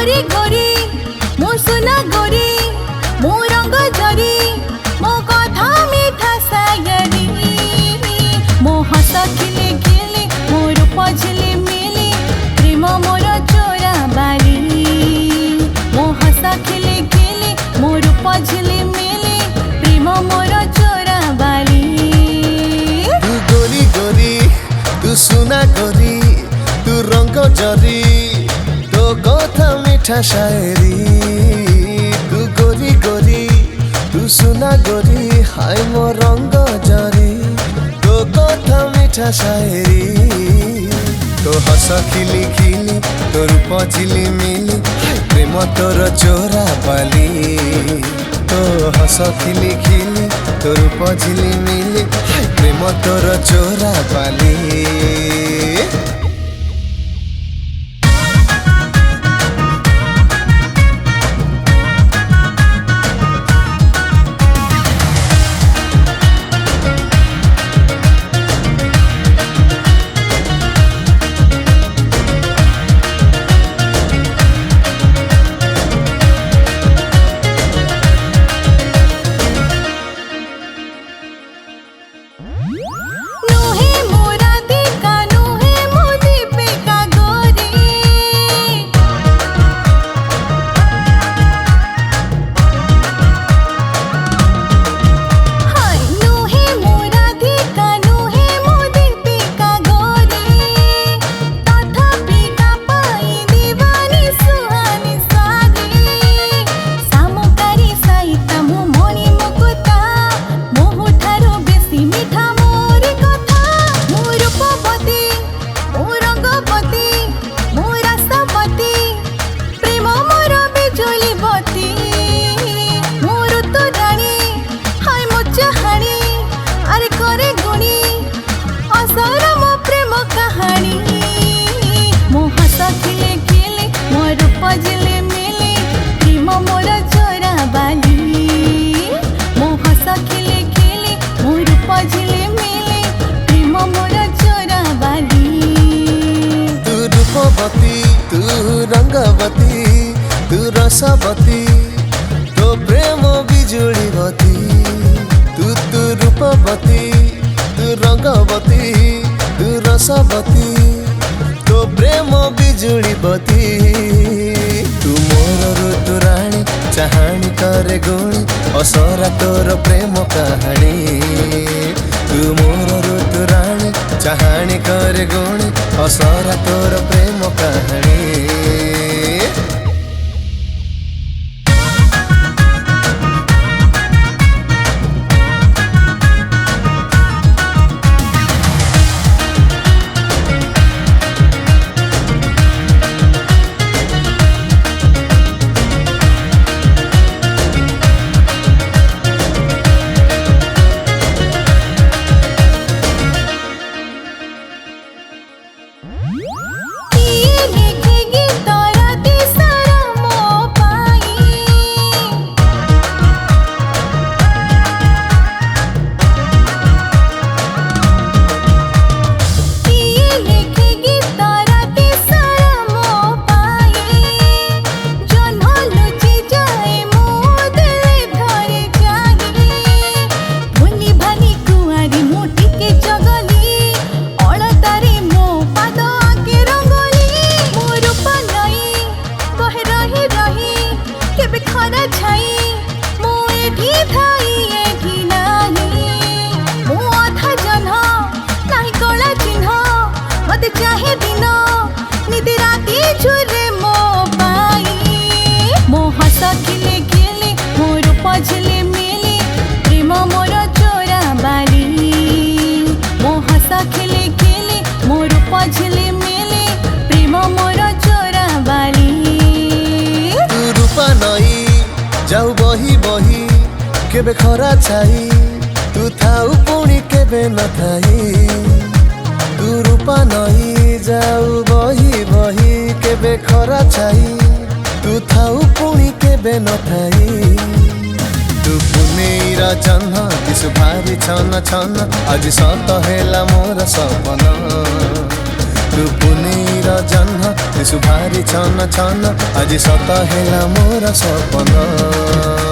गोरी गोरी मो सुना गोरी मो रंग जरी मो कथा मीठा सागरी मो हस खिले खिले मो रूप झिली मिली प्रेम मोर चोरा बाली मो हस खिले खिले मो रूप झिली मिली प्रेम मोर चोरा बाली तू गोरी गोरी तू सुना गोरी तू रंग जरी तो कथा मीठा शायरी तू गोरी गोरी तू सुना गोरी हाय मो रंग जरी तो कथा मीठा शायरी तो हस खिली खिली तो रूप झिली मिली प्रेम तोर चोरा बाली तो हस खिली खिली तो रूप झिली मिली प्रेम तोर चोरा बाली तू रंगवती तू रसवती तो प्रेम बिजुड़ीवती तू रूपवती तू रंगवती तू रसवती तो प्रेम बिजुड़ीवती तू मोर ऋतुराणी चाहाणी करे गुणी असरा तोर प्रेम कहानी तू मोर ऋतुराणी चाहाणी करे गुणी असरा तोर प्रेम कहानी चाहे दिन निधि राती छुरे मो पाई मो हस खिले खिले मो रूप झिली मिली प्रेम मोर चोरा बाली मो हस खिले खिले मो रूप झिली मिली प्रेम मोर चोरा बाली तू रूपा नई जाऊ बही बही केबे खरा छाई तू थाऊ पुणी केबे न थाई तू रूपा नई जाऊ बही बही केबे खरा छाई तू थाऊ पुणी केबे न थाई तू पुनेईरा जह्न दिसु भारी छन छन आज सत हेला मोर सपन तू पुनीर जह्न दिसु भारी छन छन आज सत हेला मोर सपन।